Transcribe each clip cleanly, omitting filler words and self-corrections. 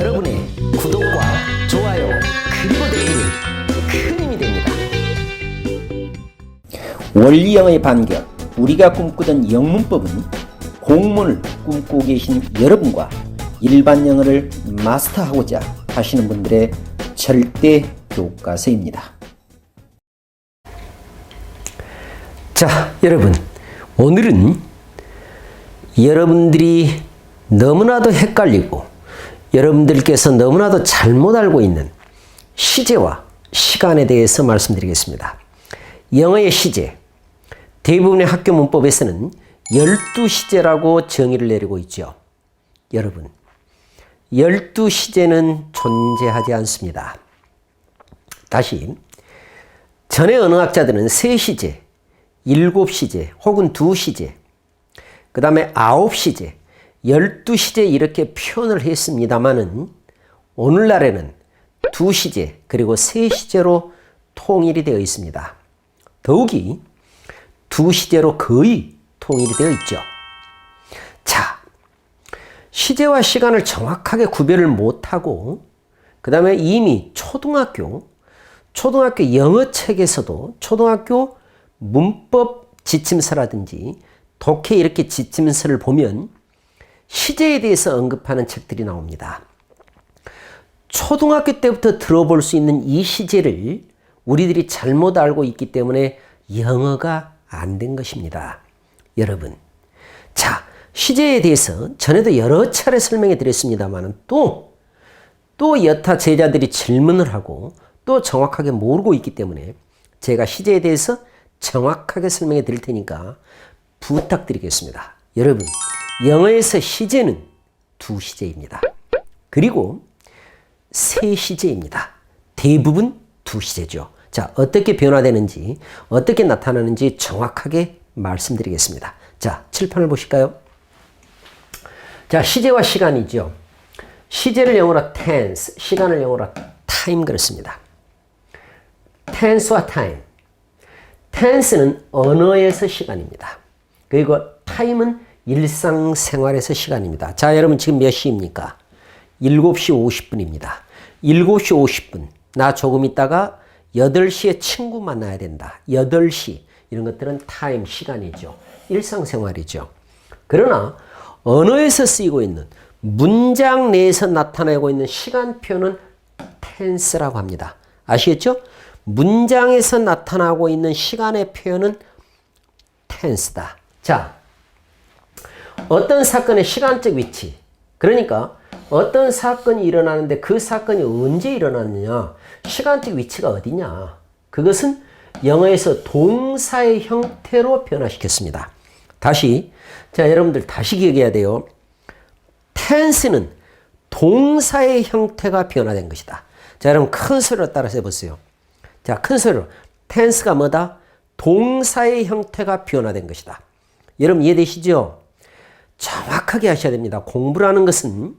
여러분의 구독과 좋아요 그리고 댓글이 큰 힘이 됩니다. 원리영어의 반격, 우리가 꿈꾸던 영문법은 공무원을 꿈꾸고 계신 여러분과 일반 영어를 마스터하고자 하시는 분들의 절대 교과서입니다. 자, 여러분, 오늘은 여러분들이 너무나도 헷갈리고 여러분들께서 너무나도 잘못 알고 있는 시제와 시간에 대해서 말씀드리겠습니다. 영어의 시제, 대부분의 학교 문법에서는 12시제라고 정의를 내리고 있죠. 여러분, 12시제는 존재하지 않습니다. 다시, 전의 언어학자들은 3시제, 7시제 혹은 2시제, 그 다음에 9시제, 12시제 이렇게 표현을 했습니다마는 오늘날에는 2시제 그리고 3시제로 통일이 되어 있습니다. 더욱이 2시제로 거의 통일이 되어 있죠. 자, 시제와 시간을 정확하게 구별을 못하고 그 다음에 이미 초등학교 영어책에서도 초등학교 문법 지침서라든지 독해 이렇게 지침서를 보면 시제에 대해서 언급하는 책들이 나옵니다. 초등학교 때부터 들어볼 수 있는 이 시제를 우리들이 잘못 알고 있기 때문에 영어가 안 된 것입니다. 여러분, 자, 시제에 대해서 전에도 여러 차례 설명해 드렸습니다만 또 여타 제자들이 질문을 하고 또 정확하게 모르고 있기 때문에 제가 시제에 대해서 정확하게 설명해 드릴 테니까 부탁드리겠습니다. 여러분, 영어에서 시제는 2시제입니다. 그리고 3시제입니다. 대부분 2시제죠. 자, 어떻게 변화되는지, 어떻게 나타나는지 정확하게 말씀드리겠습니다. 자, 칠판을 보실까요? 자, 시제와 시간이죠. 시제를 영어로 tense, 시간을 영어로 time 그렇습니다. tense와 time. tense는 언어에서 시간입니다. 그리고 time은 일상생활에서 시간입니다. 자, 여러분 지금 몇 시입니까? 7시 50분입니다. 7시 50분. 나 조금 있다가 8시에 친구 만나야 된다. 8시. 이런 것들은 타임, 시간이죠. 일상생활이죠. 그러나 언어에서 쓰이고 있는 문장 내에서 나타내고 있는 시간표는 tense라고 합니다. 아시겠죠? 문장에서 나타나고 있는 시간의 표현은 tense다. 자, 어떤 사건의 시간적 위치, 그러니까 어떤 사건이 일어나는데 그 사건이 언제 일어났느냐, 시간적 위치가 어디냐, 그것은 영어에서 동사의 형태로 변화시켰습니다. 다시, 자, 여러분들 다시 기억해야 돼요. tense는 동사의 형태가 변화된 것이다. 자, 여러분 큰 소리로 따라서 해보세요. 자, 큰 소리로. tense가 뭐다? 동사의 형태가 변화된 것이다. 여러분 이해되시죠? 정확하게 하셔야 됩니다. 공부라는 것은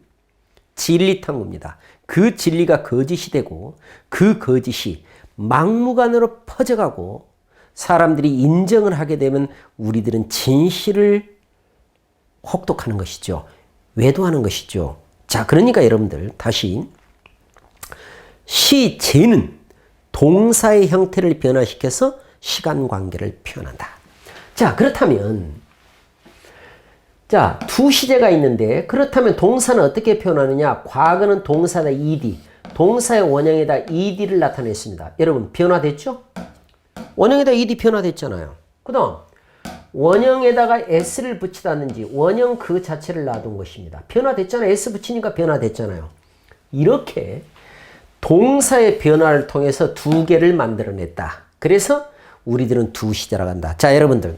진리탐구입니다. 그 진리가 거짓이 되고 그 거짓이 막무가내로 퍼져가고 사람들이 인정을 하게 되면 우리들은 진실을 혹독하는 것이죠. 외도하는 것이죠. 자, 그러니까 여러분들 다시 시제는 동사의 형태를 변화시켜서 시간 관계를 표현한다. 자, 그렇다면 자, 2시제가 있는데 그렇다면 동사는 어떻게 표현하느냐? 과거는 동사다 ed, 동사의 원형에다 ed를 나타냈습니다. 여러분 변화됐죠? 원형에다 ed 변화됐잖아요. 그 다음 원형에다가 s를 붙이다든지 원형 그 자체를 놔둔 것입니다. 변화됐잖아요. s 붙이니까 변화됐잖아요. 이렇게 동사의 변화를 통해서 2개를 만들어냈다. 그래서 우리들은 2시제라고 한다. 자, 여러분들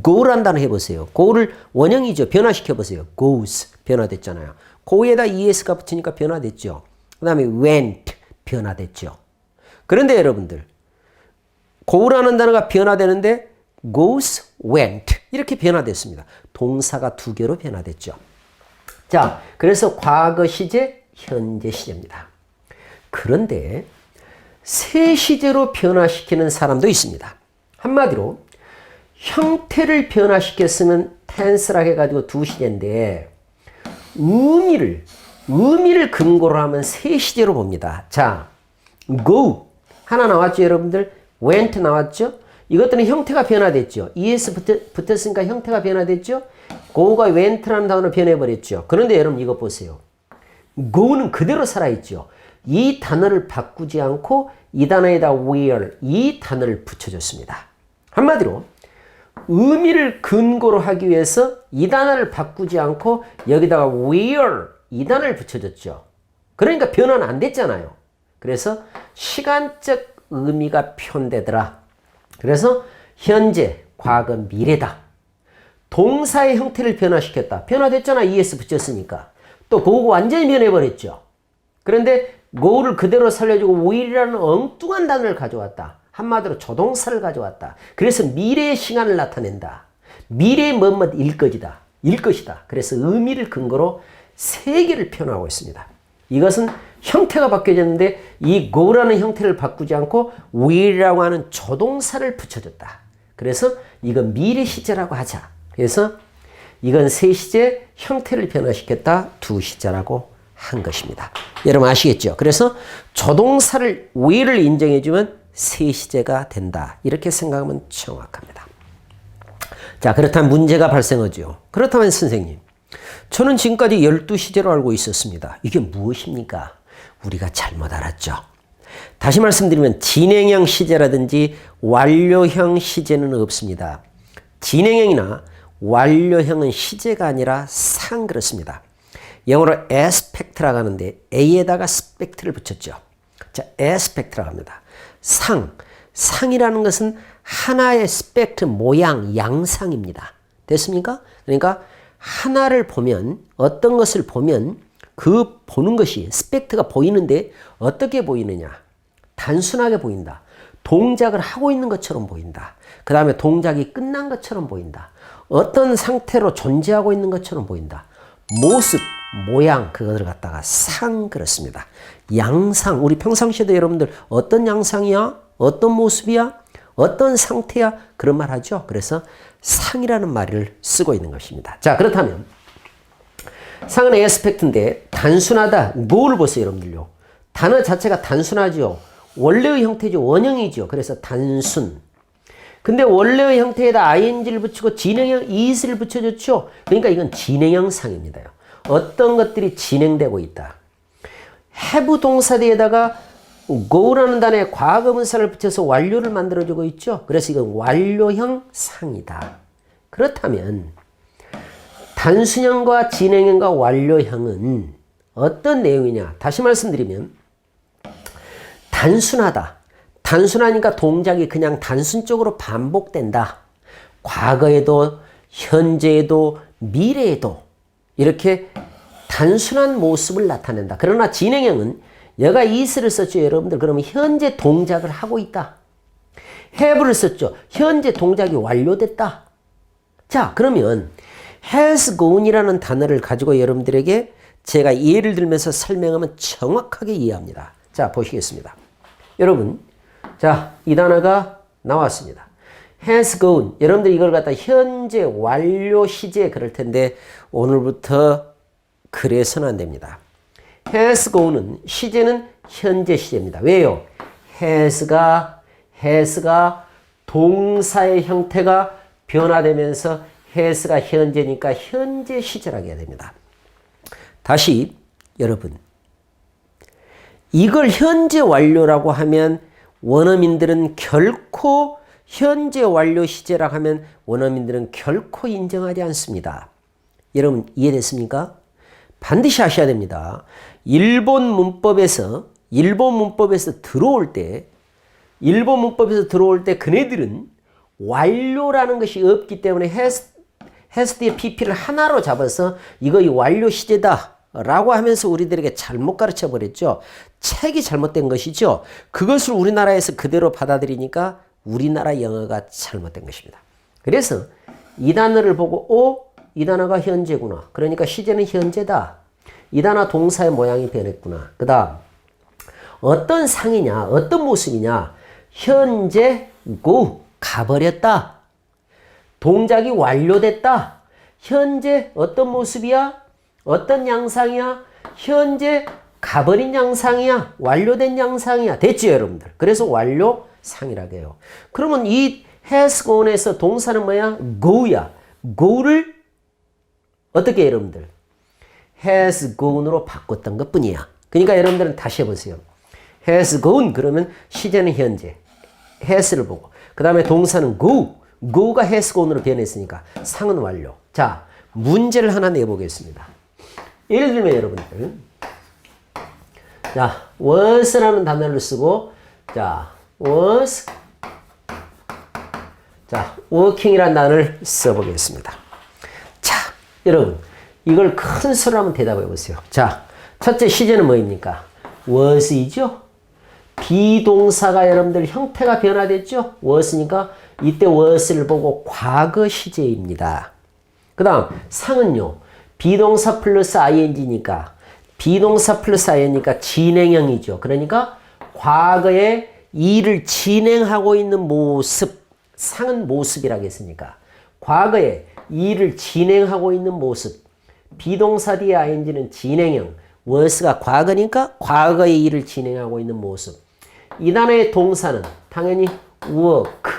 go란 단어 해보세요. go를 원형이죠. 변화시켜보세요. goes 변화됐잖아요. go에다 es가 붙이니까 변화됐죠. 그 다음에 went 변화됐죠. 그런데 여러분들 go라는 단어가 변화되는데 goes, went 이렇게 변화됐습니다. 동사가 2개로 변화됐죠. 자, 그래서 과거 시제, 현재 시제입니다. 그런데 3시제로 변화시키는 사람도 있습니다. 한마디로 형태를 변화시켰으면 tense라고 해가지고 2시제인데 의미를 의미를 근거로 하면 세 시제로 봅니다. 자, go 하나 나왔죠, 여러분들? went 나왔죠? 이것들은 형태가 변화됐죠. es 붙었으니까 형태가 변화됐죠. go가 went라는 단어로 변해버렸죠. 그런데 여러분 이거 보세요. go는 그대로 살아있죠. 이 단어를 바꾸지 않고 이 단어에다 where 이 단어를 붙여줬습니다. 한마디로 의미를 근거로 하기 위해서 이 단어를 바꾸지 않고 여기다가 where 이 단어를 붙여줬죠. 그러니까 변화는 안 됐잖아요. 그래서 시간적 의미가 표현되더라. 그래서 현재, 과거, 미래다. 동사의 형태를 변화시켰다. 변화됐잖아. es 붙였으니까. 또 go가 완전히 변해버렸죠. 그런데 go를 그대로 살려주고 will이라는 엉뚱한 단어를 가져왔다. 한마디로 조동사를 가져왔다. 그래서 미래의 시간을 나타낸다. 미래의 뭐뭐일 것이다. 일 것이다. 그래서 의미를 근거로 세 개를 표현하고 있습니다. 이것은 형태가 바뀌어졌는데 이 go라는 형태를 바꾸지 않고 will이라고 하는 조동사를 붙여줬다. 그래서 이건 미래 시제라고 하자. 그래서 이건 세 시제 형태를 변화시켰다. 두 시제라고 한 것입니다. 여러분 아시겠죠? 그래서 조동사를 will을 인정해주면 세 시제가 된다. 이렇게 생각하면 정확합니다. 자, 그렇다면 문제가 발생하죠. 그렇다면 선생님, 저는 지금까지 12시제로 알고 있었습니다. 이게 무엇입니까? 우리가 잘못 알았죠. 다시 말씀드리면 진행형 시제라든지 완료형 시제는 없습니다. 진행형이나 완료형은 시제가 아니라 상 그렇습니다. 영어로 aspect라고 하는데 a에다가 spect를 붙였죠. 자, aspect라고 합니다. 상이라는 것은 하나의 spect 모양, 양상입니다. 됐습니까? 그러니까 하나를 보면 어떤 것을 보면 그 보는 것이 spect가 보이는데 어떻게 보이느냐? 단순하게 보인다. 동작을 하고 있는 것처럼 보인다. 그 다음에 동작이 끝난 것처럼 보인다. 어떤 상태로 존재하고 있는 것처럼 보인다. 모습, 모양 그거를 갖다가 상 그렇습니다. 양상, 우리 평상시에도 여러분들 어떤 양상이야? 어떤 모습이야? 어떤 상태야? 그런 말 하죠. 그래서 상이라는 말을 쓰고 있는 것입니다. 자, 그렇다면 상은 에스펙트인데 단순하다. 뭐를 보세요, 여러분들요. 단어 자체가 단순하죠. 원래의 형태죠. 원형이죠. 그래서 단순. 근데 원래의 형태에다 ing를 붙이고 진행형 is를 붙여줬죠. 그러니까 이건 진행형 상입니다. 어떤 것들이 진행되고 있다. have 동사 뒤에다가 go라는 단어에 과거분사를 붙여서 완료를 만들어주고 있죠. 그래서 이건 완료형 상이다. 그렇다면 단순형과 진행형과 완료형은 어떤 내용이냐. 다시 말씀드리면 단순하다. 단순하니까 동작이 그냥 단순적으로 반복된다. 과거에도 현재에도 미래에도 이렇게 단순한 모습을 나타낸다. 그러나 진행형은 여가 is를 썼죠. 여러분들 그러면 현재 동작을 하고 있다. have를 썼죠. 현재 동작이 완료됐다. 자, 그러면 has gone이라는 단어를 가지고 여러분들에게 제가 예를 들면서 설명하면 정확하게 이해합니다. 자, 보시겠습니다. 여러분, 자, 이 단어가 나왔습니다. has gone. 여러분들 이걸 갖다 현재 완료 시제 그럴 텐데 오늘부터 그래서는 안 됩니다. has gone은 시제는 현재 시제입니다. 왜요? has가 동사의 형태가 변화되면서 has가 현재니까 현재 시제라고 해야 됩니다. 다시 여러분, 이걸 현재 완료라고 하면 원어민들은 결코 현재 완료 시제라고 하면 원어민들은 결코 인정하지 않습니다. 여러분 이해됐습니까? 반드시 아셔야 됩니다. 일본 문법에서 들어올 때 그네들은 완료라는 것이 없기 때문에 has 뒤에 pp를 하나로 잡아서 이거 이 완료 시제다 라고 하면서 우리들에게 잘못 가르쳐 버렸죠. 책이 잘못된 것이죠. 그것을 우리나라에서 그대로 받아들이니까 우리나라 영어가 잘못된 것입니다. 그래서 이 단어를 보고 이 단어가 현재구나. 그러니까 시제는 현재다. 이 단어 동사의 모양이 변했구나. 그 다음 어떤 상이냐, 어떤 모습이냐. 현재 go, 가버렸다. 동작이 완료됐다. 현재 어떤 모습이야? 어떤 양상이야? 현재 가버린 양상이야. 완료된 양상이야. 됐죠, 여러분들? 그래서 완료상이라고 해요. 그러면 이 has gone에서 동사는 뭐야? go야. go를 어떻게 여러분들? has gone으로 바꿨던 것 뿐이야. 그러니까 여러분들은 다시 해보세요. has gone 그러면 시제는 현재. has를 보고. 그 다음에 동사는 go. go가 has gone으로 변했으니까 상은 완료. 자, 문제를 하나 내보겠습니다. 예를 들면 여러분들. 자, was라는 단어를 쓰고, 자, was, 자, working이라는 단어를 써보겠습니다. 자, 여러분, 이걸 큰 소리로 한번 대답해 보세요. 자, 첫째 시제는 뭐입니까? was이죠? 비동사가 여러분들 형태가 변화됐죠? was니까 이때 was를 보고 과거 시제입니다. 그 다음, 상은요, 비동사 플러스 ing니까 비동사 플러스 ing니까 진행형이죠. 그러니까 과거에 일을 진행하고 있는 모습, 상은 모습이라고 했으니까 과거에 일을 진행하고 있는 모습, 비동사 뒤에 ing는 진행형, was가 과거니까 과거의 일을 진행하고 있는 모습. 이 단어의 동사는 당연히 work,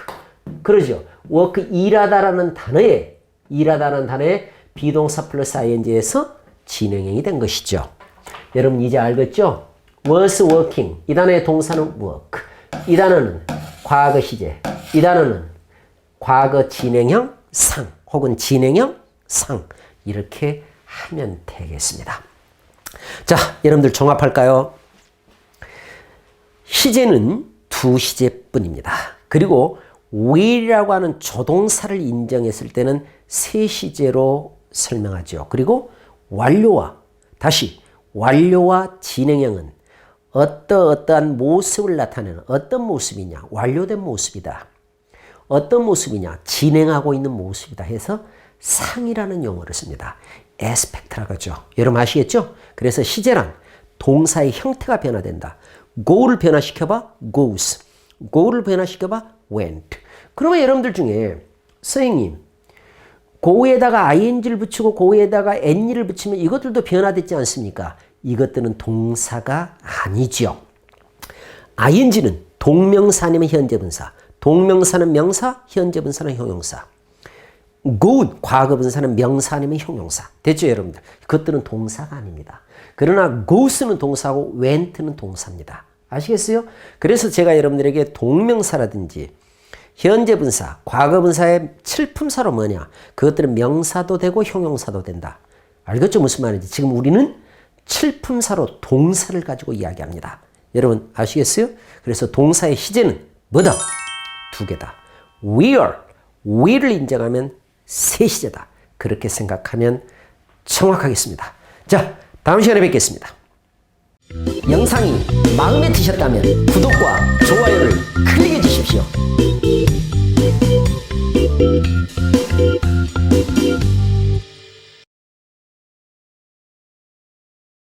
그러죠. work, 일하다라는 단어에 비동사 플러스 ing에서 진행형이 된 것이죠. 여러분 이제 알겠죠? was working. 이 단어의 동사는 work. 이 단어는 과거 시제. 이 단어는 과거 진행형 상 혹은 진행형 상. 이렇게 하면 되겠습니다. 자, 여러분들 종합할까요? 시제는 두 시제뿐입니다. 그리고 will이라고 하는 조동사를 인정했을 때는 세 시제로 설명하죠. 그리고 완료와 진행형은 어떠한 모습을 나타내는 어떤 모습이냐? 완료된 모습이다. 어떤 모습이냐? 진행하고 있는 모습이다 해서 상이라는 용어를 씁니다. aspect라고 하죠. 여러분 아시겠죠? 그래서 시제란 동사의 형태가 변화된다. go를 변화시켜봐 goes. go를 변화시켜봐 went. 그러면 여러분들 중에 선생님 go에다가 ing를 붙이고 go에다가 any를 붙이면 이것들도 변화됐지 않습니까? 이것들은 동사가 아니죠. ing는 동명사 아니면 현재분사. 동명사는 명사, 현재분사는 형용사. go, 과거분사는 명사 아니면 형용사. 됐죠, 여러분들? 그것들은 동사가 아닙니다. 그러나 goes는 동사고 went는 동사입니다. 아시겠어요? 그래서 제가 여러분들에게 동명사라든지 현재분사, 과거분사의 칠품사로 뭐냐? 그것들은 명사도 되고 형용사도 된다. 알겠죠? 무슨 말인지. 지금 우리는 칠품사로 동사를 가지고 이야기합니다. 여러분 아시겠어요? 그래서 동사의 시제는 뭐다? 두 개다. will을 인정하면 세 시제다. 그렇게 생각하면 정확하겠습니다. 자, 다음 시간에 뵙겠습니다. 영상이 마음에 드셨다면 구독과 좋아요를 클릭해 주십시오.